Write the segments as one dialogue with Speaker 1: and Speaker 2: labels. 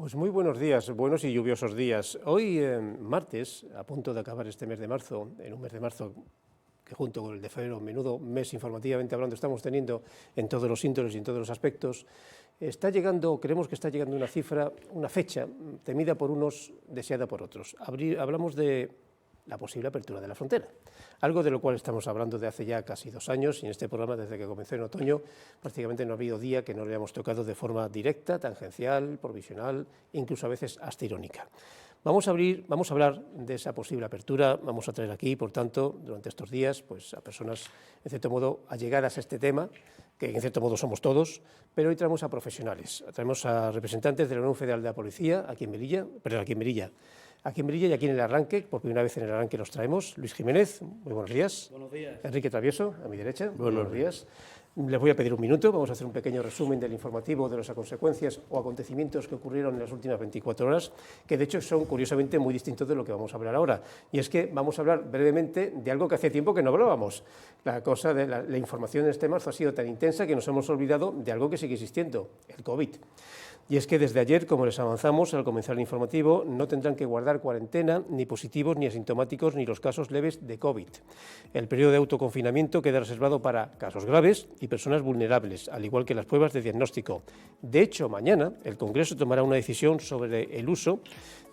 Speaker 1: Pues muy buenos días, buenos y lluviosos días. Hoy, martes, a punto de acabar este mes de marzo, en un mes de marzo que junto con el de febrero, menudo mes informativamente hablando estamos teniendo en todos los índoles y en todos los aspectos, está llegando, creemos que está llegando una cifra, una fecha temida por unos, deseada por otros. Hablamos de la posible apertura de la frontera, algo de lo cual estamos hablando de hace ya casi 2 años y en este programa, desde que comenzó en otoño, prácticamente no ha habido día que no le hayamos tocado de forma directa, tangencial, provisional, incluso a veces hasta irónica. Vamos a hablar de esa posible apertura, vamos a traer aquí, por tanto, durante estos días, pues a personas, en cierto modo, allegadas a este tema, que en cierto modo somos todos, pero hoy traemos a profesionales, traemos a representantes de la Unión Federal de la Policía, aquí en Melilla y aquí en el arranque, por primera vez en el arranque los traemos. Luis Jiménez, muy buenos días.
Speaker 2: Buenos días.
Speaker 1: Enrique Travieso, a mi derecha, buenos días. Les voy a pedir un minuto, vamos a hacer un pequeño resumen del informativo de las consecuencias o acontecimientos que ocurrieron en las últimas 24 horas, que de hecho son curiosamente muy distintos de lo que vamos a hablar ahora. Y es que vamos a hablar brevemente de algo que hace tiempo que no hablábamos. La cosa de la información en este marzo ha sido tan intensa que nos hemos olvidado de algo que sigue existiendo, el COVID. Y es que desde ayer, como les avanzamos al comenzar el informativo, no tendrán que guardar cuarentena ni positivos ni asintomáticos ni los casos leves de COVID. El periodo de autoconfinamiento queda reservado para casos graves y personas vulnerables, al igual que las pruebas de diagnóstico. De hecho, mañana el Congreso tomará una decisión sobre el uso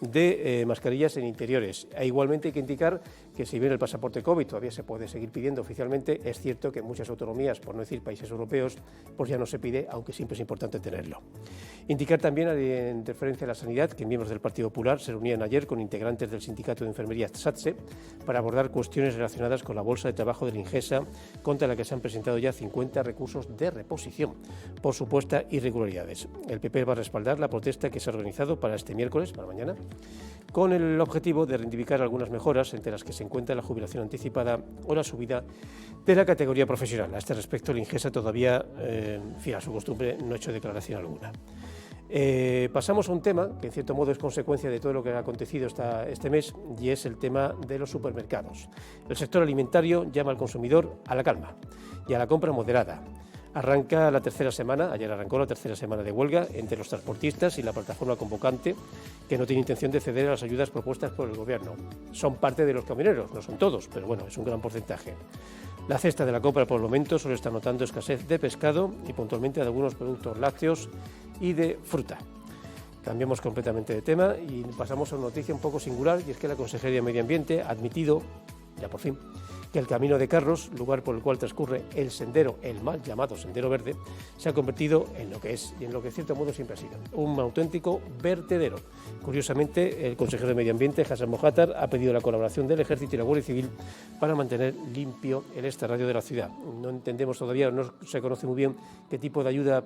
Speaker 1: de mascarillas en interiores. E igualmente hay que indicar que si bien el pasaporte COVID todavía se puede seguir pidiendo oficialmente, es cierto que en muchas autonomías, por no decir países europeos, pues ya no se pide, aunque siempre es importante tenerlo. Indicar también, en referencia a la sanidad, que miembros del Partido Popular se reunían ayer con integrantes del Sindicato de Enfermería SATSE para abordar cuestiones relacionadas con la bolsa de trabajo de la Ingesa, contra la que se han presentado ya 50 recursos de reposición por supuestas irregularidades. El PP va a respaldar la protesta que se ha organizado para este miércoles, para mañana, con el objetivo de reivindicar algunas mejoras, entre las que se encuentra la jubilación anticipada o la subida de la categoría profesional. A este respecto, la Ingesa todavía, fiel a su costumbre, no ha hecho declaración alguna. Pasamos a un tema que en cierto modo es consecuencia de todo lo que ha acontecido este mes, y es el tema de los supermercados. El sector alimentario llama al consumidor a la calma y a la compra moderada. Arranca la tercera semana, ayer arrancó la tercera semana de huelga entre los transportistas y la plataforma convocante, que no tiene intención de ceder a las ayudas propuestas por el Gobierno. Son parte de los camioneros, no son todos, pero bueno, es un gran porcentaje. La cesta de la compra por el momento solo está notando escasez de pescado y puntualmente de algunos productos lácteos y de fruta. Cambiamos completamente de tema y pasamos a una noticia un poco singular, y es que la Consejería de Medio Ambiente ha admitido, ya por fin, que el Camino de Carros, lugar por el cual transcurre el sendero, el mal llamado Sendero Verde, se ha convertido en lo que es, y en lo que en cierto modo siempre ha sido, un auténtico vertedero. Curiosamente, el consejero de Medio Ambiente, Hassan Mohattar, ha pedido la colaboración del Ejército y la Guardia Civil para mantener limpio el extrarradio de la ciudad. No entendemos todavía, no se conoce muy bien qué tipo de ayuda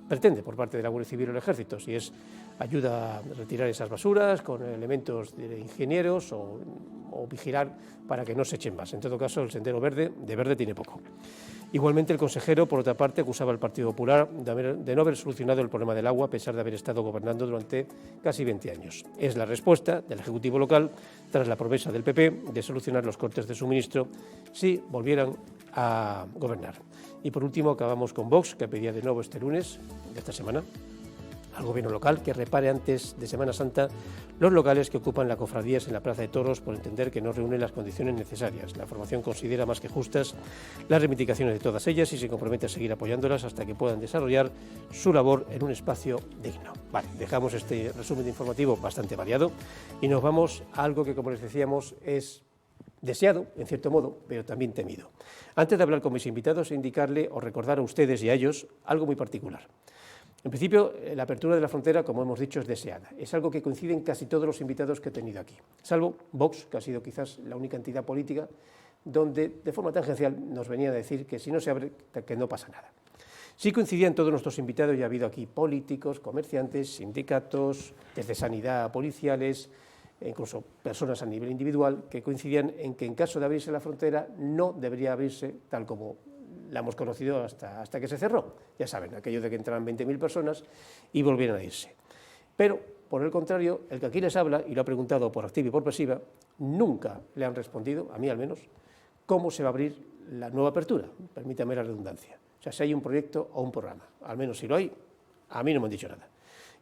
Speaker 1: pretende por parte de la Guardia Civil o el Ejército, si es ayuda a retirar esas basuras con elementos de ingenieros o vigilar para que no se echen más. En todo caso, el Sendero Verde, de verde tiene poco. Igualmente, el consejero, por otra parte, acusaba al Partido Popular de no haber solucionado el problema del agua a pesar de haber estado gobernando durante casi 20 años. Es la respuesta del Ejecutivo local tras la promesa del PP de solucionar los cortes de suministro si volvieran a gobernar. Y por último, acabamos con Vox, que pedía de nuevo este lunes de esta semana al Gobierno local que repare antes de Semana Santa los locales que ocupan las cofradías en la Plaza de Toros, por entender que no reúnen las condiciones necesarias. La formación considera más que justas las reivindicaciones de todas ellas y se compromete a seguir apoyándolas hasta que puedan desarrollar su labor en un espacio digno. Vale, dejamos este resumen informativo bastante variado y nos vamos a algo que, como les decíamos, es deseado, en cierto modo, pero también temido. Antes de hablar con mis invitados, indicarle o recordar a ustedes y a ellos algo muy particular. En principio, la apertura de la frontera, como hemos dicho, es deseada. Es algo que coinciden casi todos los invitados que he tenido aquí, salvo Vox, que ha sido quizás la única entidad política donde, de forma tangencial, nos venía a decir que si no se abre, que no pasa nada. Sí coincidían todos nuestros invitados, y ha habido aquí políticos, comerciantes, sindicatos, desde sanidad a policiales, e incluso personas a nivel individual, que coincidían en que en caso de abrirse la frontera no debería abrirse tal como la hemos conocido hasta que se cerró. Ya saben, aquello de que entraran 20.000 personas y volvieran a irse. Pero, por el contrario, el que aquí les habla, y lo ha preguntado por activa y por pasiva, nunca le han respondido, a mí al menos, cómo se va a abrir la nueva apertura, permítame la redundancia. O sea, si hay un proyecto o un programa. Al menos si lo hay, a mí no me han dicho nada.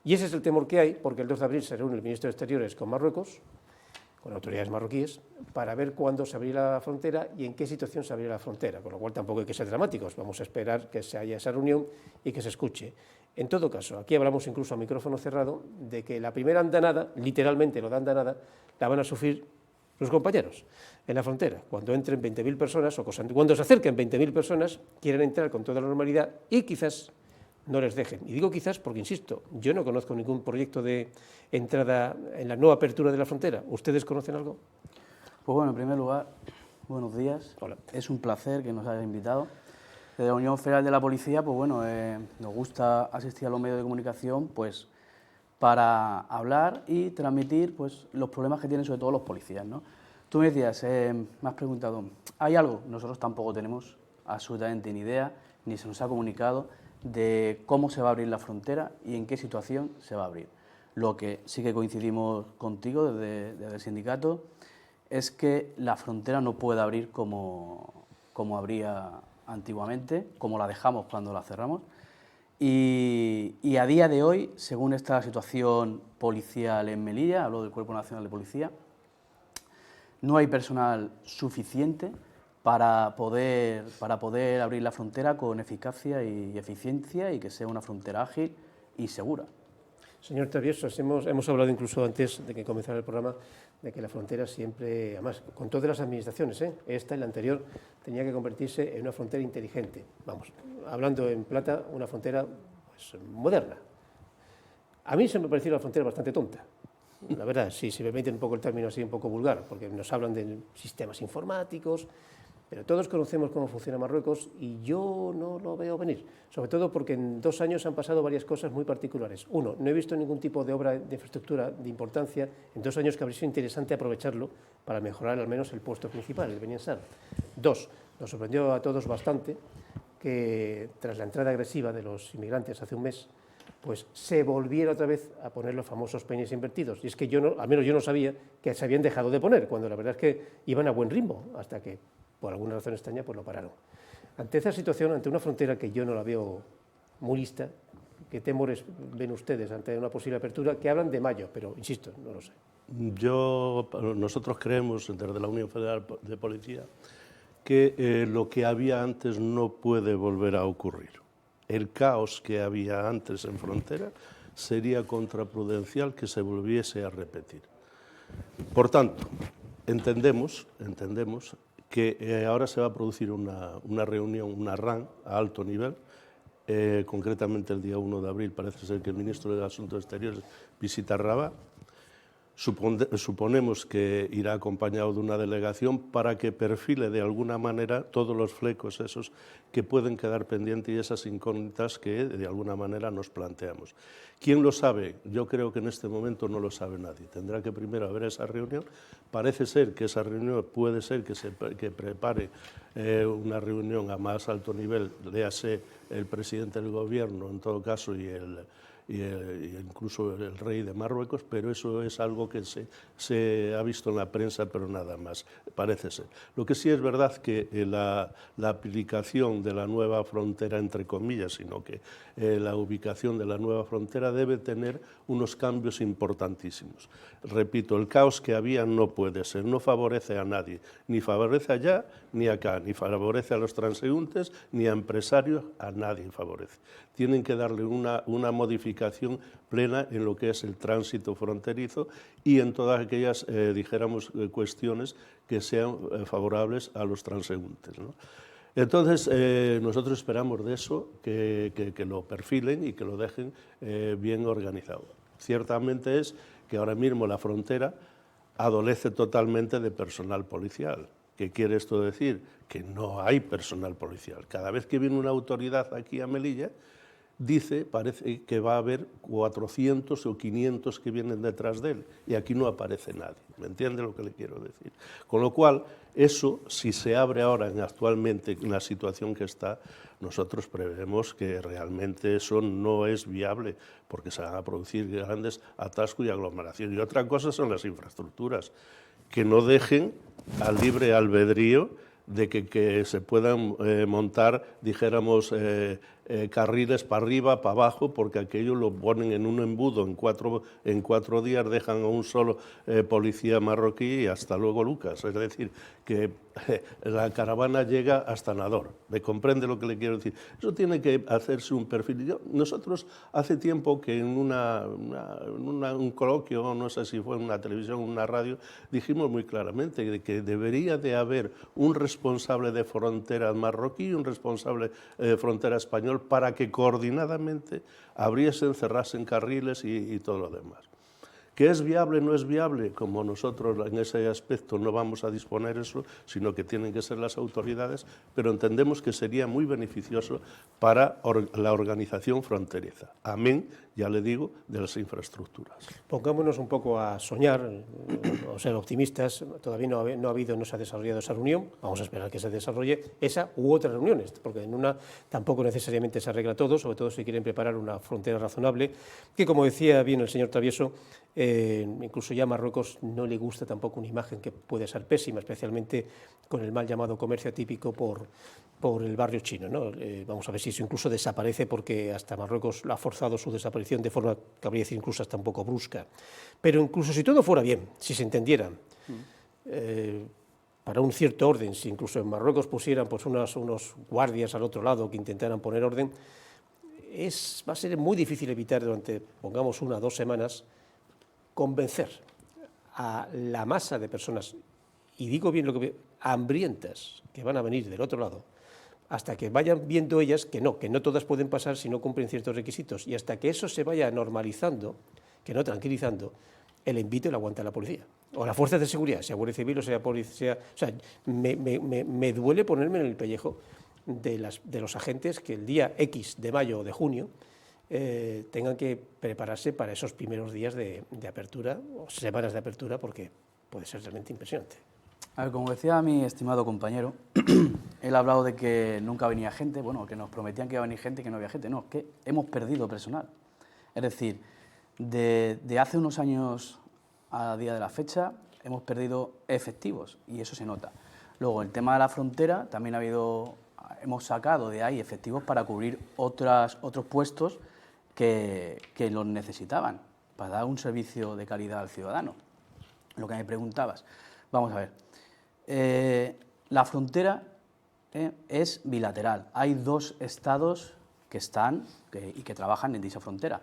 Speaker 1: Y ese es el temor que hay, porque el 2 de abril se reúne el ministro de Exteriores con Marruecos, con autoridades marroquíes, para ver cuándo se abrirá la frontera y en qué situación se abrirá la frontera, con lo cual tampoco hay que ser dramáticos, vamos a esperar que se haya esa reunión y que se escuche. En todo caso, aquí hablamos incluso a micrófono cerrado de que la primera andanada, literalmente lo de andanada, la van a sufrir sus compañeros en la frontera. Cuando entren 20.000 personas, o cuando se acerquen 20.000 personas, quieren entrar con toda la normalidad y quizás no les dejen. Y digo quizás porque, insisto, yo no conozco ningún proyecto de entrada en la nueva apertura de la frontera. ¿Ustedes conocen algo?
Speaker 2: Pues bueno, en primer lugar, buenos días.
Speaker 1: Hola.
Speaker 2: Es un placer que nos hayas invitado. Desde la Unión Federal de la Policía, pues bueno, nos gusta asistir a los medios de comunicación, pues para hablar y transmitir pues los problemas que tienen sobre todo los policías, ¿no? Tú me decías, me has preguntado, ¿hay algo? Nosotros tampoco tenemos absolutamente ni idea, ni se nos ha comunicado de cómo se va a abrir la frontera y en qué situación se va a abrir. Lo que sí que coincidimos contigo desde el sindicato es que la frontera no puede abrir como abría antiguamente, como la dejamos cuando la cerramos. Y a día de hoy, según esta situación policial en Melilla, hablo del Cuerpo Nacional de Policía, no hay personal suficiente para poder abrir la frontera con eficacia y eficiencia y que sea una frontera ágil y segura.
Speaker 1: Señor Traviesos, hemos hablado incluso antes de que comenzara el programa de que la frontera siempre, además, con todas las administraciones, esta y la anterior, tenía que convertirse en una frontera inteligente. Vamos, hablando en plata, una frontera pues, moderna. A mí se me ha parecido una frontera bastante tonta. La verdad, sí, si me permiten un poco el término así un poco vulgar, porque nos hablan de sistemas informáticos, pero todos conocemos cómo funciona Marruecos y yo no lo veo venir, sobre todo porque en 2 años han pasado varias cosas muy particulares. Uno, no he visto ningún tipo de obra de infraestructura de importancia en 2 años que habría sido interesante aprovecharlo para mejorar al menos el puesto principal, el Beni Ansar. 2, nos sorprendió a todos bastante que tras la entrada agresiva de los inmigrantes hace un mes, pues se volviera otra vez a poner los famosos peines invertidos. Y es que al menos yo no sabía que se habían dejado de poner, cuando la verdad es que iban a buen ritmo, hasta que por alguna razón extraña, pues lo pararon. Ante esa situación, ante una frontera que yo no la veo muy lista, ¿qué temores ven ustedes ante una posible apertura? Que hablan de mayo, pero insisto, no lo sé.
Speaker 3: Nosotros creemos, desde la Unión Federal de Policía, que lo que había antes no puede volver a ocurrir. El caos que había antes en frontera sería contraprudencial que se volviese a repetir. Por tanto, entendemos que ahora se va a producir una reunión, una RAN a alto nivel, concretamente el día 1 de abril parece ser que el ministro de Asuntos Exteriores visita Rabat. Suponemos que irá acompañado de una delegación para que perfile de alguna manera todos los flecos esos que pueden quedar pendientes y esas incógnitas que de alguna manera nos planteamos. ¿Quién lo sabe? Yo creo que en este momento no lo sabe nadie. Tendrá que primero haber esa reunión. Parece ser que esa reunión puede ser que prepare una reunión a más alto nivel, léase el presidente del gobierno en todo caso y incluso el rey de Marruecos, pero eso es algo que se ha visto en la prensa, pero nada más, parece ser. Lo que sí es verdad que la aplicación de la nueva frontera, entre comillas, sino que la ubicación de la nueva frontera debe tener unos cambios importantísimos. Repito, el caos que había no puede ser, no favorece a nadie, ni favorece allá ni acá, ni favorece a los transeúntes, ni a empresarios, a nadie favorece. Tienen que darle una modificación plena en lo que es el tránsito fronterizo y en todas aquellas, dijéramos, cuestiones que sean favorables a los transeúntes, ¿no? Entonces, nosotros esperamos de eso que lo perfilen y que lo dejen bien organizado. Ciertamente es que ahora mismo la frontera adolece totalmente de personal policial. ¿Qué quiere esto decir? Que no hay personal policial. Cada vez que viene una autoridad aquí a Melilla, parece que va a haber 400 o 500 que vienen detrás de él y aquí no aparece nadie. ¿Me entiende lo que le quiero decir? Con lo cual, eso, si se abre ahora actualmente en la situación que está, nosotros prevemos que realmente eso no es viable porque se van a producir grandes atascos y aglomeraciones. Y otra cosa son las infraestructuras, que no dejen al libre albedrío de que se puedan montar, dijéramos, carriles para arriba, para abajo, porque aquello lo ponen en un embudo en cuatro días, dejan a un solo policía marroquí y hasta luego Lucas. Es decir, que la caravana llega hasta Nador. ¿Me comprende lo que le quiero decir? Eso tiene que hacerse un perfil. Nosotros hace tiempo que en un coloquio, no sé si fue en una televisión o una radio, dijimos muy claramente que debería de haber un responsable de frontera marroquí y un responsable de frontera español para que coordinadamente abriesen, cerrasen carriles y todo lo demás. ¿Que es viable? No es viable, como nosotros en ese aspecto no vamos a disponer eso, sino que tienen que ser las autoridades, pero entendemos que sería muy beneficioso para la organización fronteriza. Amén, ya le digo, de las infraestructuras.
Speaker 1: Pongámonos un poco a soñar, o ser optimistas. Todavía no se ha desarrollado esa reunión. Vamos a esperar que se desarrolle esa u otras reuniones, porque en una tampoco necesariamente se arregla todo, sobre todo si quieren preparar una frontera razonable, que, como decía bien el señor Travieso, incluso ya a Marruecos no le gusta tampoco una imagen que puede ser pésima, especialmente con el mal llamado comercio atípico por el barrio chino, ¿no? Vamos a ver si eso incluso desaparece, porque hasta Marruecos ha forzado su desaparición de forma, cabría decir, incluso hasta un poco brusca. Pero incluso si todo fuera bien, si se entendieran, para un cierto orden, si incluso en Marruecos pusieran pues, unos guardias al otro lado que intentaran poner orden, va a ser muy difícil evitar durante, pongamos, 1 o 2 semanas, convencer a la masa de personas, y digo bien lo que hambrientas, que van a venir del otro lado, hasta que vayan viendo ellas que no todas pueden pasar si no cumplen ciertos requisitos, y hasta que eso se vaya normalizando, que no tranquilizando, el envite lo aguanta la policía, o las fuerzas de seguridad, sea Guardia Civil o sea policía. O sea, me duele ponerme en el pellejo de los agentes que el día X de mayo o de junio tengan que prepararse para esos primeros días de apertura, o semanas de apertura, porque puede ser realmente impresionante.
Speaker 2: A ver, como decía mi estimado compañero, él ha hablado de que nunca venía gente, bueno, que nos prometían que iba a venir gente y que no había gente. No, es que hemos perdido personal. Es decir, de hace unos años a día de la fecha, hemos perdido efectivos y eso se nota. Luego, el tema de la frontera, también hemos sacado de ahí efectivos para cubrir otros puestos que los necesitaban, para dar un servicio de calidad al ciudadano. Lo que me preguntabas, vamos a ver. La frontera es bilateral. Hay 2 estados que están y que trabajan en dicha frontera.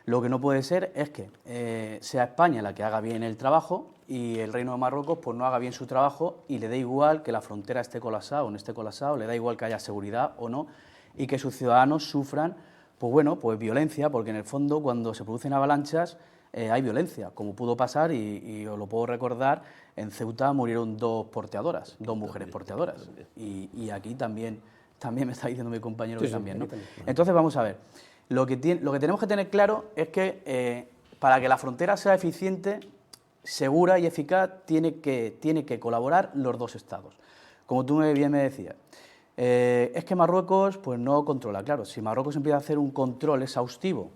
Speaker 2: Lo que no puede ser es que sea España la que haga bien el trabajo y el Reino de Marruecos pues no haga bien su trabajo y le da igual que la frontera esté colapsada o no esté colapsada, le da igual que haya seguridad o no, y que sus ciudadanos sufran pues violencia, porque en el fondo cuando se producen avalanchas hay violencia, como pudo pasar, y os lo puedo recordar, en Ceuta murieron 2 porteadoras, 2 mujeres porteadoras, y aquí también me está diciendo mi compañero que también, ¿no? Entonces vamos a ver, lo que tenemos que tener claro es que para que la frontera sea eficiente, segura y eficaz, tiene que colaborar los 2 estados. Como tú bien me decías, es que Marruecos pues no controla. Claro, si Marruecos empieza a hacer un control exhaustivo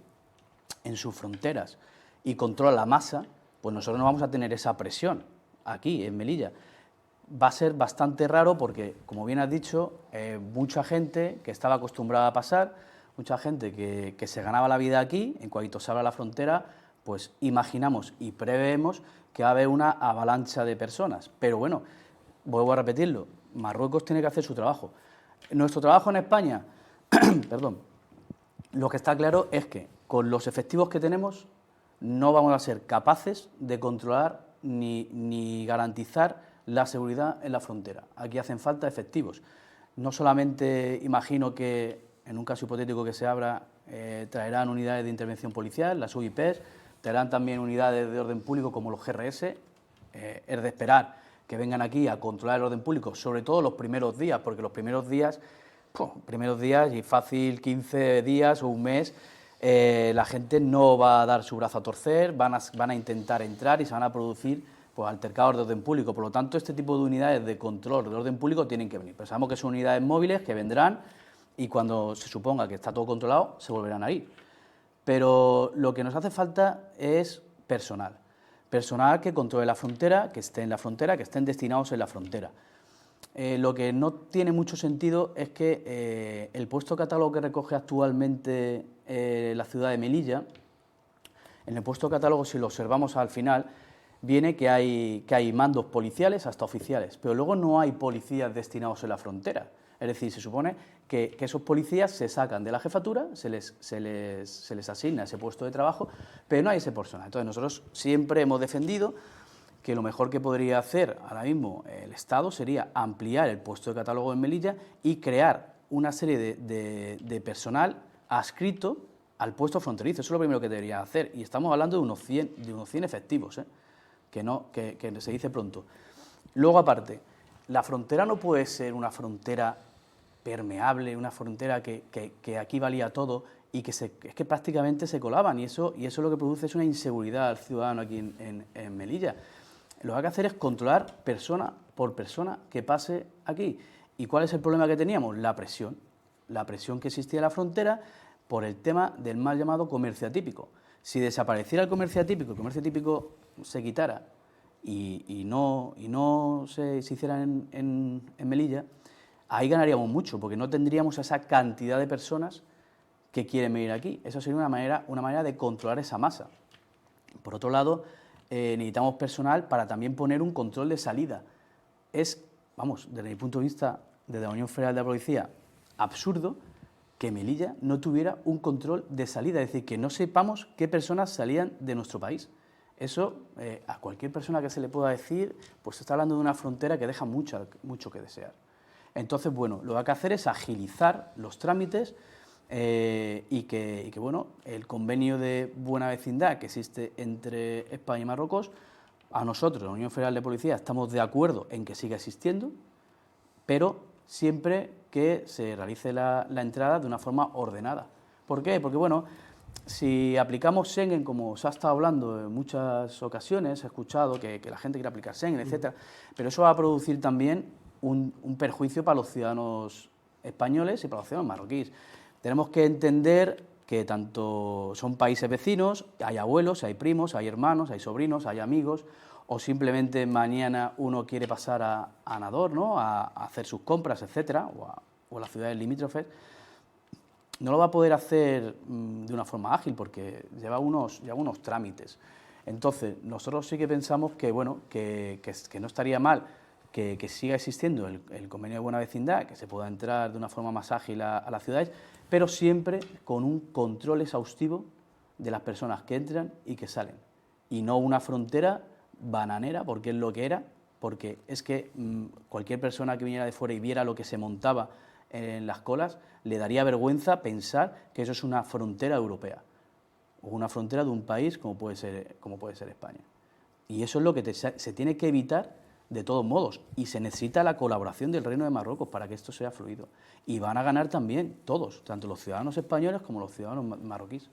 Speaker 2: en sus fronteras y controla la masa, pues nosotros no vamos a tener esa presión aquí, en Melilla. Va a ser bastante raro porque, como bien has dicho, mucha gente que estaba acostumbrada a pasar, mucha gente que se ganaba la vida aquí, en cuanto se abra la frontera, pues imaginamos y preveemos que va a haber una avalancha de personas. Pero bueno, vuelvo a repetirlo, Marruecos tiene que hacer su trabajo. Nuestro trabajo en España, perdón, lo que está claro es que con los efectivos que tenemos no vamos a ser capaces de controlar ni garantizar la seguridad en la frontera. Aquí hacen falta efectivos. No solamente imagino que, en un caso hipotético que se abra, traerán unidades de intervención policial, las UIPs, traerán también unidades de orden público como los GRS. Es de esperar que vengan aquí a controlar el orden público, sobre todo los primeros días, porque los primeros días y fácil 15 días o un mes, la gente no va a dar su brazo a torcer, van a intentar entrar y se van a producir pues, altercados de orden público. Por lo tanto, este tipo de unidades de control de orden público tienen que venir. Pero sabemos que son unidades móviles que vendrán y cuando se suponga que está todo controlado, se volverán a ir. Pero lo que nos hace falta es personal que controle la frontera, que esté en la frontera, que estén destinados en la frontera. Lo que no tiene mucho sentido es que el puesto catálogo que recoge actualmente la ciudad de Melilla, en el puesto catálogo, si lo observamos al final, viene que hay mandos policiales hasta oficiales, pero luego no hay policías destinados en la frontera. Es decir, se supone que esos policías se sacan de la jefatura, se les asigna ese puesto de trabajo, pero no hay ese personal. Entonces nosotros siempre hemos defendido que lo mejor que podría hacer ahora mismo el Estado sería ampliar el puesto de catálogo en Melilla y crear una serie de personal adscrito al puesto fronterizo. Eso es lo primero que debería hacer. Y estamos hablando de unos 100 efectivos, que se dice pronto. Luego, aparte, la frontera no puede ser una frontera permeable, una frontera que aquí valía todo y es que prácticamente se colaban, y eso lo que produce es una inseguridad al ciudadano aquí en Melilla. Lo que hay que hacer es controlar persona por persona que pase aquí. ¿Y cuál es el problema que teníamos? La presión que existía en la frontera por el tema del mal llamado comercio atípico. Si desapareciera el comercio atípico se quitara y no se hiciera en Melilla, ahí ganaríamos mucho, porque no tendríamos esa cantidad de personas que quieren venir aquí. Eso sería una manera de controlar esa masa. Por otro lado, necesitamos personal para también poner un control de salida. Es, desde mi punto de vista, desde la Unión Federal de la Policía, absurdo que Melilla no tuviera un control de salida, es decir, que no sepamos qué personas salían de nuestro país. Eso, a cualquier persona que se le pueda decir, pues se está hablando de una frontera que deja mucho que desear. Entonces, bueno, lo que hay que hacer es agilizar los trámites y que el convenio de buena vecindad que existe entre España y Marruecos, a nosotros, la Unión Federal de Policía, estamos de acuerdo en que siga existiendo, pero siempre que se realice la entrada de una forma ordenada. ¿Por qué? Porque, si aplicamos Schengen, como se ha estado hablando en muchas ocasiones, he escuchado que la gente quiere aplicar Schengen, etcétera, pero eso va a producir también un perjuicio para los ciudadanos españoles y para los ciudadanos marroquíes. Tenemos que entender que tanto son países vecinos, hay abuelos, hay primos, hay hermanos, hay sobrinos, hay amigos, o simplemente mañana uno quiere pasar a Nador, ¿no?, a hacer sus compras, etcétera, o a las ciudades limítrofes. No lo va a poder hacer de una forma ágil porque lleva unos trámites. Entonces, nosotros sí que pensamos que no estaría mal que siga existiendo el convenio de buena vecindad, que se pueda entrar de una forma más ágil a las ciudades, pero siempre con un control exhaustivo de las personas que entran y que salen. Y no una frontera bananera, porque es lo que era, porque es que cualquier persona que viniera de fuera y viera lo que se montaba en las colas, le daría vergüenza pensar que eso es una frontera europea o una frontera de un país como puede ser España. Y eso es lo que se tiene que evitar de todos modos, y se necesita la colaboración del Reino de Marruecos para que esto sea fluido. Y van a ganar también todos, tanto los ciudadanos españoles como los ciudadanos marroquíes,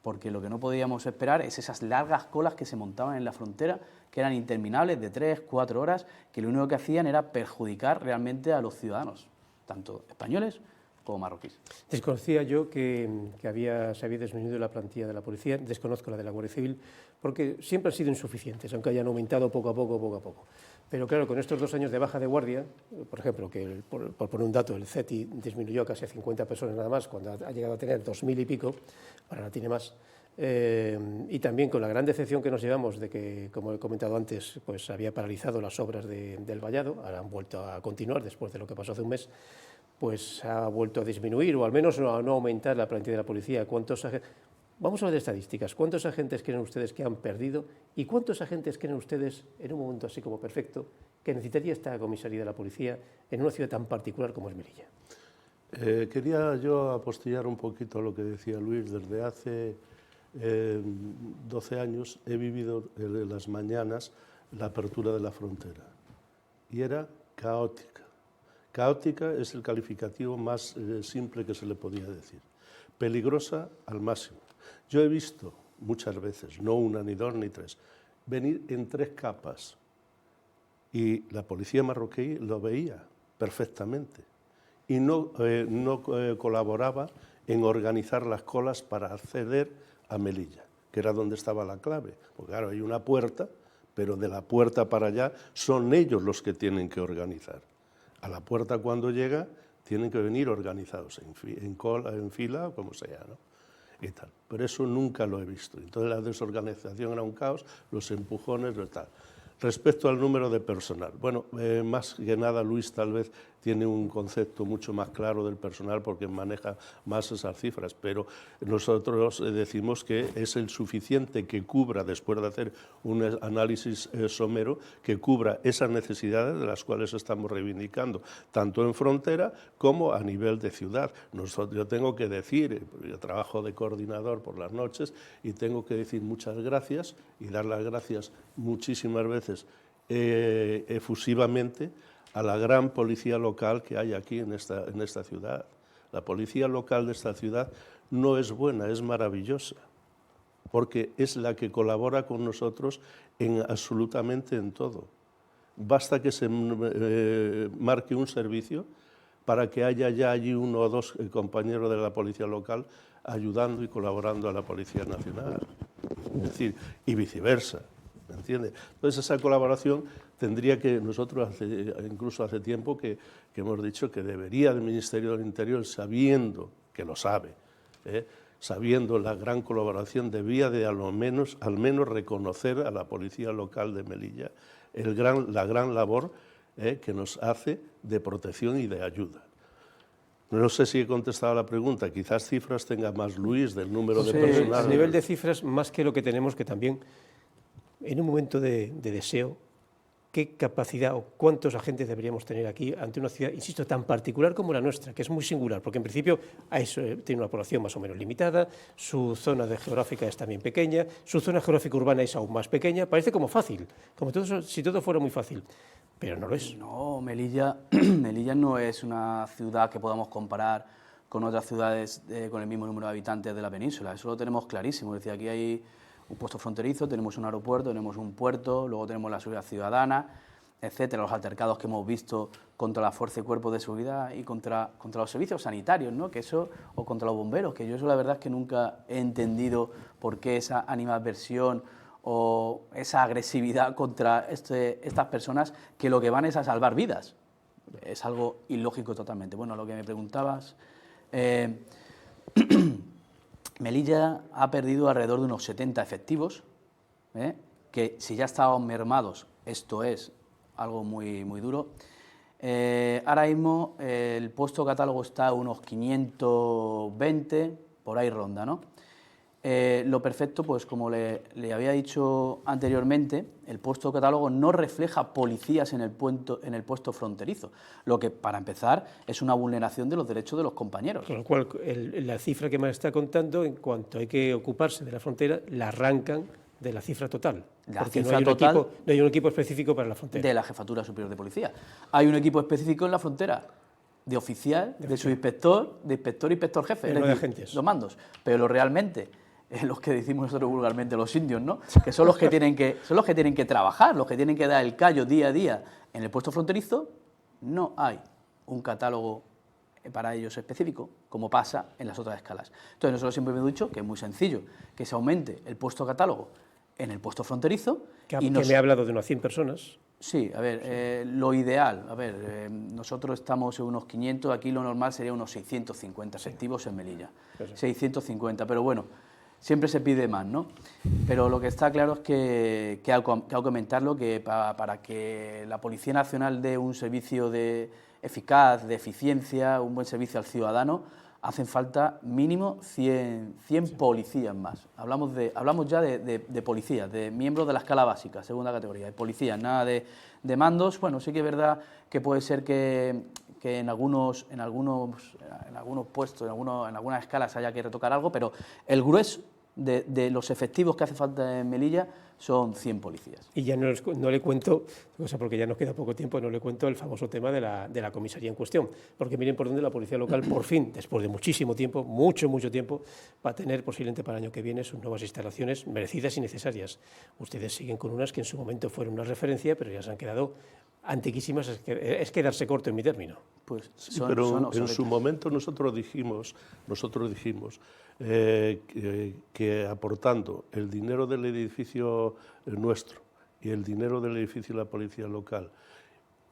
Speaker 2: porque lo que no podíamos esperar es esas largas colas que se montaban en la frontera, que eran interminables, de 3-4 horas, que lo único que hacían era perjudicar realmente a los ciudadanos, tanto españoles como marroquíes.
Speaker 1: Desconocía yo que se había disminuido la plantilla de la policía, desconozco la de la Guardia Civil, porque siempre han sido insuficientes, aunque hayan aumentado poco a poco. Pero claro, con estos 2 años de baja de guardia, por ejemplo, que por poner un dato, el CETI disminuyó casi a 50 personas nada más, cuando ha llegado a tener 2.000 y pico, ahora tiene más. Y también con la gran decepción que nos llevamos de que, como he comentado antes, pues había paralizado las obras del vallado, ahora han vuelto a continuar después de lo que pasó hace un mes, pues ha vuelto a disminuir o al menos no aumentar la plantilla de la policía. Vamos a ver de estadísticas. ¿Cuántos agentes creen ustedes que han perdido y cuántos agentes creen ustedes, en un momento así como perfecto, que necesitaría esta comisaría de la policía en una ciudad tan particular como es Melilla?
Speaker 3: Quería yo apostillar un poquito lo que decía Luis. Desde hace 12 años he vivido en las mañanas la apertura de la frontera y era caótica. Caótica es el calificativo más simple que se le podía decir. Peligrosa al máximo. Yo he visto muchas veces, no una, ni dos, ni tres, venir en 3 capas y la policía marroquí lo veía perfectamente y no colaboraba en organizar las colas para acceder a Melilla, que era donde estaba la clave. Porque claro, hay una puerta, pero de la puerta para allá son ellos los que tienen que organizar. a la puerta cuando llega, tienen que venir organizados en fila, o como sea, ¿no? Y tal. Pero eso nunca lo he visto. Entonces la desorganización era un caos, los empujones, tal. Respecto al número de personal, bueno, más que nada Luis tal vez tiene un concepto mucho más claro del personal porque maneja más esas cifras, pero nosotros decimos que es el suficiente que cubra, después de hacer un análisis somero, que cubra esas necesidades de las cuales estamos reivindicando, tanto en frontera como a nivel de ciudad. Yo tengo que decir, yo trabajo de coordinador por las noches y tengo que decir muchas gracias y dar las gracias muchísimas veces efusivamente a la gran policía local que hay aquí en esta ciudad. La policía local de esta ciudad no es buena, es maravillosa, porque es la que colabora con nosotros absolutamente en todo. Basta que se marque un servicio para que haya ya allí uno o dos compañeros de la policía local ayudando y colaborando a la Policía Nacional. Es decir, y viceversa. ¿Me entiende? Entonces esa colaboración tendría que nosotros, incluso hace tiempo que hemos dicho que debería el Ministerio del Interior, sabiendo, que lo sabe, sabiendo la gran colaboración, debía de al menos reconocer a la policía local de Melilla la gran labor que nos hace de protección y de ayuda. No sé si he contestado a la pregunta, quizás cifras tenga más Luis del número de personal.
Speaker 1: A nivel de cifras, más que lo que tenemos, que también en un momento de deseo, ¿qué capacidad o cuántos agentes deberíamos tener aquí ante una ciudad, insisto, tan particular como la nuestra, que es muy singular? Porque en principio tiene una población más o menos limitada, su zona geográfica es también pequeña, su zona geográfica urbana es aún más pequeña, parece como fácil, como si todo fuera muy fácil, pero no lo es.
Speaker 2: No, Melilla no es una ciudad que podamos comparar con otras ciudades con el mismo número de habitantes de la península, eso lo tenemos clarísimo. Es decir, aquí hay un puesto fronterizo, tenemos un aeropuerto, tenemos un puerto, luego tenemos la seguridad ciudadana, etcétera, los altercados que hemos visto contra la fuerza y cuerpos de seguridad y contra los servicios sanitarios, ¿no? Que eso, o contra los bomberos, que yo eso la verdad es que nunca he entendido por qué esa animadversión o esa agresividad contra estas personas que lo que van es a salvar vidas. Es algo ilógico totalmente. Bueno, lo que me preguntabas... Melilla ha perdido alrededor de unos 70 efectivos, que si ya estaban mermados, esto es algo muy, muy duro. Ahora mismo el puesto catálogo está a unos 520, por ahí ronda, ¿no? Lo perfecto, pues como le había dicho anteriormente, el puesto catálogo no refleja policías en el puesto fronterizo, lo que, para empezar, es una vulneración de los derechos de los compañeros.
Speaker 1: Con lo cual, la cifra que me está contando, en cuanto hay que ocuparse de la frontera, la arrancan de la cifra total. Porque no hay un equipo específico para la frontera.
Speaker 2: De la Jefatura Superior de Policía. Hay un equipo específico en la frontera, de oficial, de subinspector, de inspector y inspector jefe,
Speaker 1: es decir, de agentes.
Speaker 2: Los mandos. Pero los que decimos nosotros vulgarmente los indios, ¿no? Que son los que tienen que trabajar, los que tienen que dar el callo día a día en el puesto fronterizo. No hay un catálogo para ellos específico, como pasa en las otras escalas. Entonces nosotros siempre hemos dicho que es muy sencillo, que se aumente el puesto catálogo en el puesto fronterizo.
Speaker 1: Que me ha hablado de unas 100 personas.
Speaker 2: Sí, a ver, lo ideal, nosotros estamos en unos 500, aquí lo normal sería unos 650 efectivos en Melilla, 650, pero bueno, siempre se pide más, ¿no? Pero lo que está claro es que hay que aumentarlo, que para que la Policía Nacional dé un servicio eficaz, de eficiencia, un buen servicio al ciudadano, hacen falta mínimo 100 policías más. Hablamos ya de policías, de miembros de la escala básica, segunda categoría, de policías, nada de mandos. Bueno, sí que es verdad que puede ser que en algunos puestos, en algunas escalas haya que retocar algo, pero el grueso de los efectivos que hace falta en Melilla son 100 policías.
Speaker 1: Y ya no le cuento, porque ya nos queda poco tiempo, no le cuento el famoso tema de la comisaría en cuestión, porque miren por dónde la policía local por fin, después de muchísimo tiempo, mucho tiempo, va a tener posiblemente para el año que viene sus nuevas instalaciones merecidas y necesarias. Ustedes siguen con unas que en su momento fueron una referencia, pero ya se han quedado antiquísimas, es quedarse corto en mi término.
Speaker 3: Pues sí, pero en su momento nosotros dijimos que aportando el dinero del edificio nuestro y el dinero del edificio de la policía local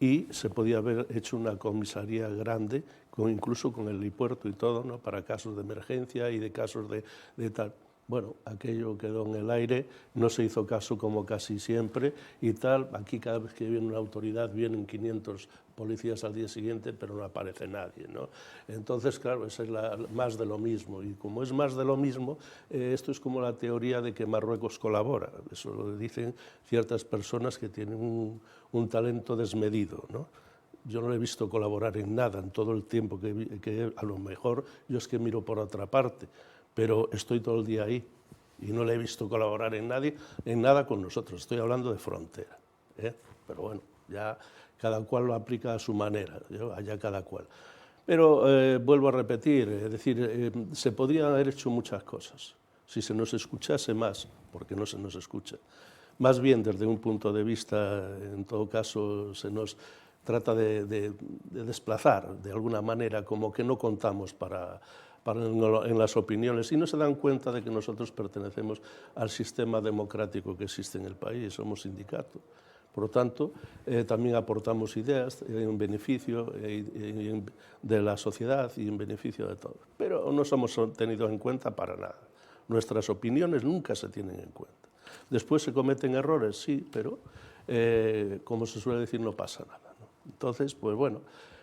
Speaker 3: y se podía haber hecho una comisaría grande, incluso con el helipuerto y todo, ¿no?, para casos de emergencia y de casos de tal. Bueno, aquello quedó en el aire, no se hizo caso como casi siempre y tal. Aquí cada vez que viene una autoridad vienen 500 policías al día siguiente, pero no aparece nadie, ¿no? Entonces, claro, eso es más de lo mismo. Y como es más de lo mismo, esto es como la teoría de que Marruecos colabora. Eso lo dicen ciertas personas que tienen un talento desmedido, ¿no? Yo no le he visto colaborar en nada en todo el tiempo que a lo mejor yo es que miro por otra parte, pero estoy todo el día ahí y no le he visto colaborar en nada con nosotros. Estoy hablando de frontera, ¿eh? Pero bueno, ya cada cual lo aplica a su manera, allá cada cual. Pero vuelvo a repetir, es decir, se podrían haber hecho muchas cosas si se nos escuchase más, porque no se nos escucha. Más bien desde un punto de vista, en todo caso, se nos trata de desplazar de alguna manera, como que no contamos en las opiniones, y no se dan cuenta de que nosotros pertenecemos al sistema democrático que existe en el país, somos sindicato. Por lo tanto, también aportamos ideas en beneficio de la sociedad y en beneficio de todos. Pero no somos tenidos en cuenta para nada. Nuestras opiniones nunca se tienen en cuenta. Después se cometen errores, sí, pero como se suele decir, no pasa nada, ¿no? Entonces, pues bueno,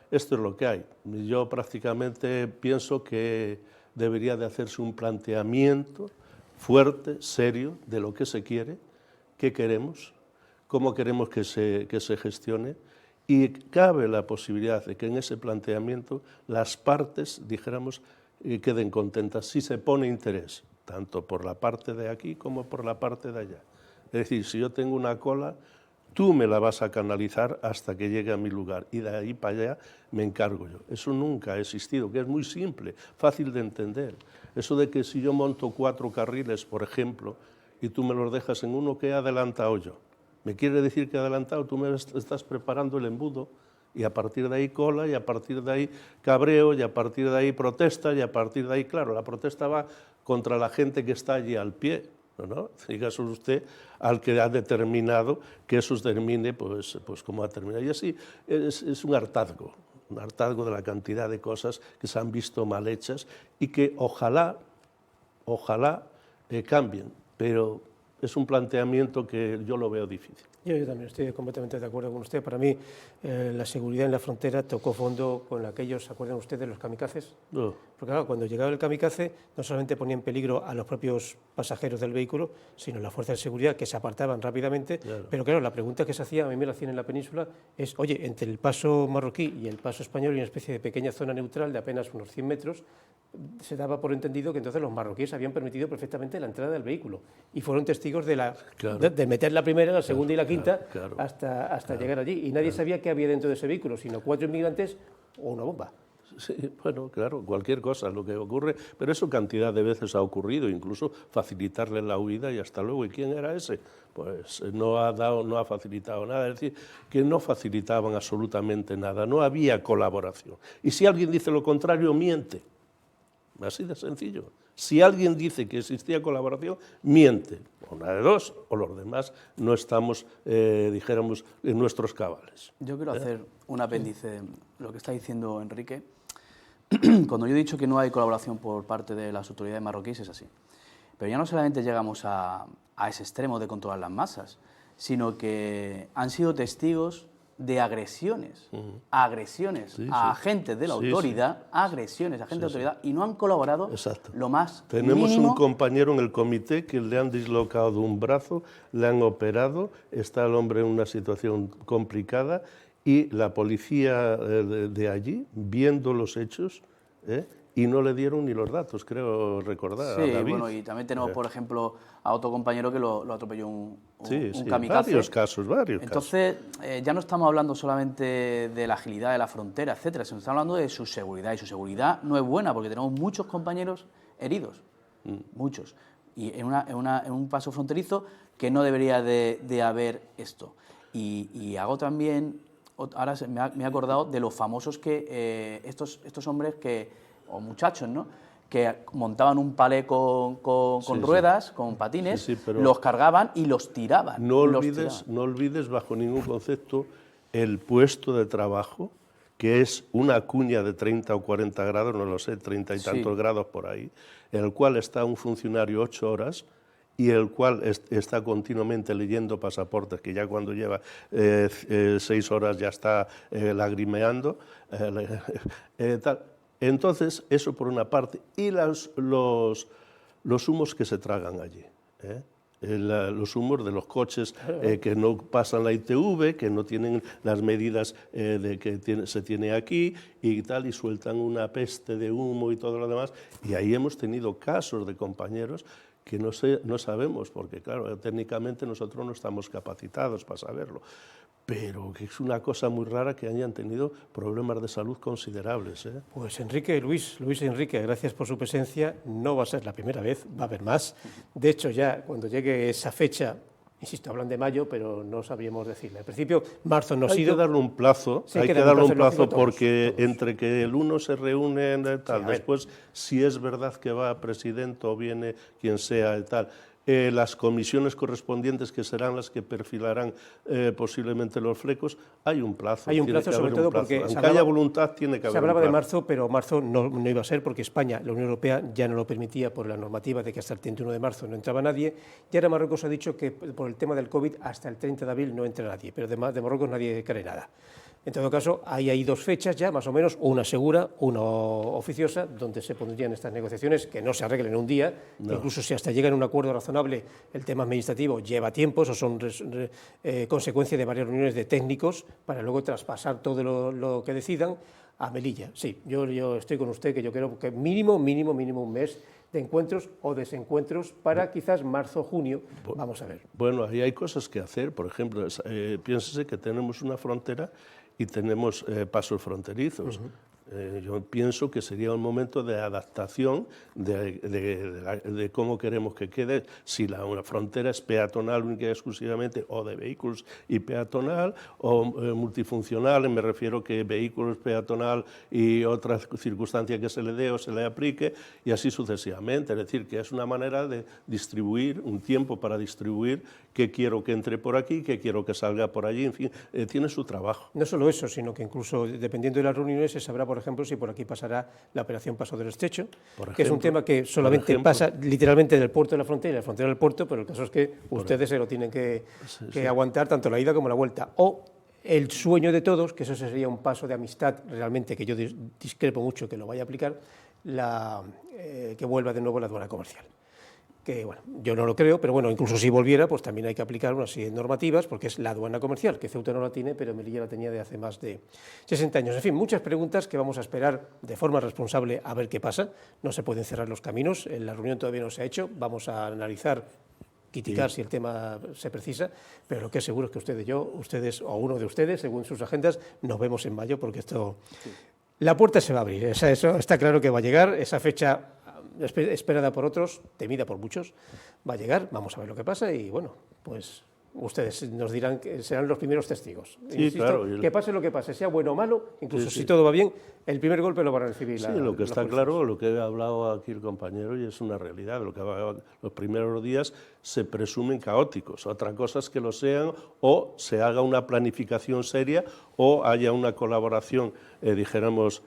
Speaker 3: esto es lo que hay. Yo prácticamente pienso que debería de hacerse un planteamiento fuerte, serio, de lo que se quiere, qué queremos, cómo queremos que se gestione, y cabe la posibilidad de que en ese planteamiento las partes, dijéramos, queden contentas si se pone interés, tanto por la parte de aquí como por la parte de allá. Es decir, si yo tengo una cola, tú me la vas a canalizar hasta que llegue a mi lugar y de ahí para allá me encargo yo. Eso nunca ha existido, que es muy simple, fácil de entender. Eso de que si yo monto 4 carriles, por ejemplo, y tú me los dejas en uno, ¿qué he adelantado yo? ¿Me quiere decir que he adelantado? Tú me estás preparando el embudo y a partir de ahí cola y a partir de ahí cabreo y a partir de ahí protesta y a partir de ahí, claro, la protesta va contra la gente que está allí al pie, ¿no? Dígase usted al que ha determinado que eso termine pues como ha terminado. Y así es un hartazgo de la cantidad de cosas que se han visto mal hechas y que ojalá cambien, pero es un planteamiento que yo lo veo difícil.
Speaker 1: Yo también estoy completamente de acuerdo con usted. Para mí, la seguridad en la frontera tocó fondo con aquellos, ¿se acuerdan ustedes de los kamikazes?
Speaker 3: No.
Speaker 1: Porque claro, cuando llegaba el kamikaze, no solamente ponía en peligro a los propios pasajeros del vehículo, sino las fuerzas de seguridad que se apartaban rápidamente. Claro. Pero claro, la pregunta que se hacía, a mí me la hacían en la península, es, oye, entre el paso marroquí y el paso español hay una especie de pequeña zona neutral de apenas unos 100 metros, se daba por entendido que entonces los marroquíes habían permitido perfectamente la entrada del vehículo y fueron testigos de meter la primera, la segunda y la quinta hasta llegar allí, y nadie sabía qué había dentro de ese vehículo, sino 4 inmigrantes o una bomba.
Speaker 3: Sí, bueno, claro, cualquier cosa, lo que ocurre, pero eso cantidad de veces ha ocurrido, incluso facilitarle la huida y hasta luego. ¿Y quién era ese? Pues no ha facilitado nada, es decir, que no facilitaban absolutamente nada, no había colaboración. Y si alguien dice lo contrario, miente. Así de sencillo. Si alguien dice que existía colaboración, miente. Una de dos, o los demás no estamos, dijéramos, en nuestros cabales.
Speaker 2: Yo quiero hacer un apéndice de lo que está diciendo Enrique. Cuando yo he dicho que no hay colaboración por parte de las autoridades marroquíes, es así. Pero ya no solamente llegamos a ese extremo de controlar las masas, sino que han sido testigos de agresiones, a agentes de la autoridad, agresiones a agentes de autoridad, y no han colaborado lo más
Speaker 3: Tenemos
Speaker 2: mínimo.
Speaker 3: Un compañero en el comité que le han dislocado un brazo, le han operado, está el hombre en una situación complicada y la policía de allí, viendo los hechos, y no le dieron ni los datos, creo recordar.
Speaker 2: Sí,
Speaker 3: a David.
Speaker 2: bueno, y también tenemos, por ejemplo, a otro compañero que lo atropelló un kamikaze.
Speaker 3: Varios casos.
Speaker 2: Entonces, ya no estamos hablando solamente de la agilidad de la frontera, etcétera, sino estamos hablando de su seguridad, y su seguridad no es buena porque tenemos muchos compañeros heridos, muchos, y en un paso fronterizo que no debería de haber esto. Y hago también, ahora me he acordado de los famosos que estos hombres o muchachos, ¿no?, que montaban un palé con ruedas, con patines, los cargaban y los tiraban.
Speaker 3: No olvides bajo ningún concepto el puesto de trabajo, que es una cuña de 30 o 40 grados, no lo sé, 30 y tantos grados por ahí, en el cual está un funcionario 8 horas y el cual está continuamente leyendo pasaportes, que ya cuando lleva 6 horas ya está lagrimeando. Tal. Entonces, eso por una parte, y los humos que se tragan allí, los humos de los coches que no pasan la ITV, que no tienen las medidas se tiene aquí y tal, y sueltan una peste de humo y todo lo demás. Y ahí hemos tenido casos de compañeros que no sabemos, porque claro, técnicamente nosotros no estamos capacitados para saberlo, pero que es una cosa muy rara que hayan tenido problemas de salud considerables.
Speaker 1: Pues Luis Enrique, gracias por su presencia. No va a ser la primera vez, va a haber más. De hecho, ya cuando llegue esa fecha, insisto, hablan de mayo, pero no sabríamos decirle. En principio, marzo no ha sido.
Speaker 3: Hay que darle un plazo,
Speaker 1: sí, hay que darle un plazo
Speaker 3: porque
Speaker 1: todos.
Speaker 3: Entre que el uno se reúne, tal,
Speaker 1: Sí,
Speaker 3: después, si es verdad que va presidente o viene quien sea y tal, las comisiones correspondientes, que serán las que perfilarán posiblemente los flecos, hay un plazo.
Speaker 1: Hay un plazo, sobre todo porque
Speaker 3: aunque haya voluntad, tiene que haber un plazo.
Speaker 1: Se hablaba de marzo, pero marzo no iba a ser porque España, la Unión Europea, ya no lo permitía por la normativa de que hasta el 31 de marzo no entraba nadie, y ahora Marruecos ha dicho que por el tema del COVID hasta el 30 de abril no entra nadie, pero de Marruecos nadie cree nada. En todo caso, hay 2 fechas ya, más o menos, una segura, una oficiosa, donde se pondrían estas negociaciones, que no se arreglen en un día, incluso si hasta llegan a un acuerdo razonable, el tema administrativo lleva tiempo, eso son consecuencia de varias reuniones de técnicos, para luego traspasar todo lo que decidan a Melilla. Sí, yo estoy con usted, que yo creo que mínimo un mes de encuentros o desencuentros para quizás marzo o junio, vamos a ver.
Speaker 3: Bueno, ahí hay cosas que hacer, por ejemplo, piénsese que tenemos una frontera y tenemos pasos fronterizos. Yo pienso que sería un momento de adaptación de cómo queremos que quede, si una frontera es peatonal única y exclusivamente, o de vehículos y peatonal, o multifuncional, me refiero que vehículos, peatonal y otra circunstancia que se le dé o se le aplique, y así sucesivamente. Es decir, que es una manera de distribuir, un tiempo para distribuir qué quiero que entre por aquí, qué quiero que salga por allí, en fin, tiene su trabajo.
Speaker 1: No solo eso, sino que incluso dependiendo de las reuniones se sabrá, por ejemplo, si por aquí pasará la operación Paso del Estrecho, que es un tema que solamente pasa literalmente del puerto de la frontera y la frontera del puerto, pero el caso es que ustedes se lo tienen que aguantar tanto la ida como la vuelta. O el sueño de todos, que eso sería un paso de amistad realmente, que yo discrepo mucho que lo vaya a aplicar, que vuelva de nuevo la aduana comercial. Que bueno, yo no lo creo, pero bueno, incluso si volviera, pues también hay que aplicar unas normativas, porque es la aduana comercial, que Ceuta no la tiene, pero Melilla la tenía de hace más de 60 años. En fin, muchas preguntas que vamos a esperar de forma responsable a ver qué pasa. No se pueden cerrar los caminos, la reunión todavía no se ha hecho, vamos a analizar, criticar si el tema se precisa, pero lo que es seguro es que ustedes o uno de ustedes, según sus agendas, nos vemos en mayo, porque esto... La puerta se va a abrir, eso está claro que va a llegar, esa fecha esperada por otros, temida por muchos, va a llegar, vamos a ver lo que pasa y bueno, pues ustedes nos dirán que serán los primeros testigos.
Speaker 3: Sí,
Speaker 1: insisto,
Speaker 3: claro.
Speaker 1: Que pase lo que pase, sea bueno o malo, incluso si todo va bien, el primer golpe lo van a recibir.
Speaker 3: Sí, lo que está claro, lo que ha hablado aquí el compañero, y es una realidad, los primeros días se presumen caóticos, otra cosa es que lo sean, o se haga una planificación seria, o haya una colaboración, dijéramos,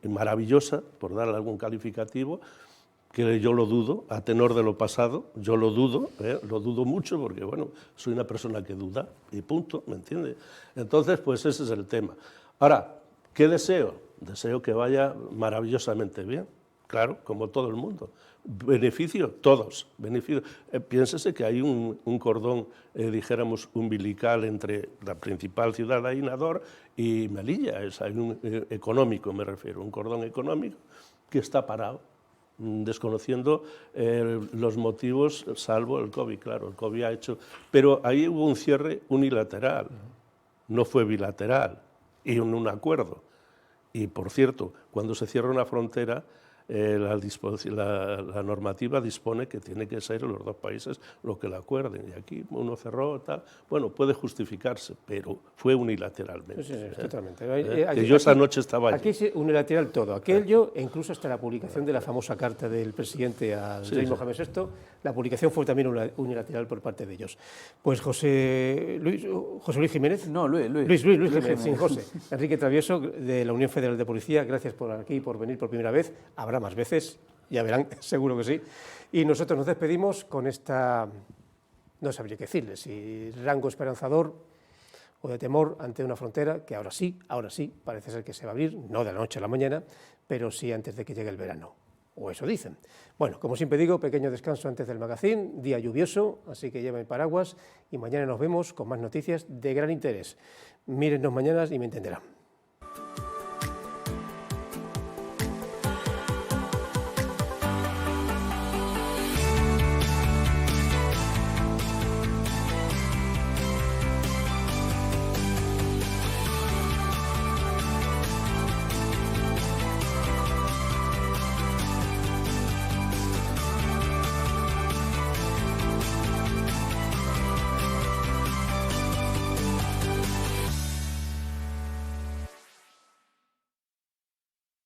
Speaker 3: maravillosa, por darle algún calificativo, que yo lo dudo, a tenor de lo pasado, yo lo dudo mucho, porque bueno, soy una persona que duda, y punto, ¿me entiende? Entonces, pues ese es el tema. Ahora, ¿qué deseo? Deseo que vaya maravillosamente bien, claro, como todo el mundo. Beneficio, todos, beneficio. Piénsese que hay un cordón, dijéramos, umbilical entre la principal ciudad de Ainador y Melilla, hay un económico, me refiero, un cordón económico que está parado, desconociendo los motivos, salvo el COVID, claro, el COVID ha hecho... Pero ahí hubo un cierre unilateral, no fue bilateral, y un acuerdo. Y, por cierto, cuando se cierra una frontera, la normativa dispone que tiene que ser los dos países lo que la acuerden, y aquí uno cerró, tal, bueno, puede justificarse, pero fue unilateralmente.
Speaker 1: Sí, totalmente.
Speaker 3: Que yo esa noche estaba allí.
Speaker 1: Aquí es unilateral todo, aquello, e incluso hasta la publicación de la famosa carta del presidente al rey Mohamed VI, la publicación fue también unilateral por parte de ellos. Pues José Luis Jiménez.
Speaker 2: No, Luis
Speaker 1: Jiménez, sin José. Enrique Travieso, de la Unión Federal de Policía, gracias por aquí, por venir por primera vez. Habrá más veces, ya verán, seguro que sí. Y nosotros nos despedimos con esta, no sabría qué decirles, si rango esperanzador o de temor ante una frontera que ahora sí, parece ser que se va a abrir, no de la noche a la mañana, pero sí antes de que llegue el verano. O eso dicen. Bueno, como siempre digo, pequeño descanso antes del magazine, día lluvioso, así que lleven paraguas y mañana nos vemos con más noticias de gran interés. Mírennos mañana y me entenderán.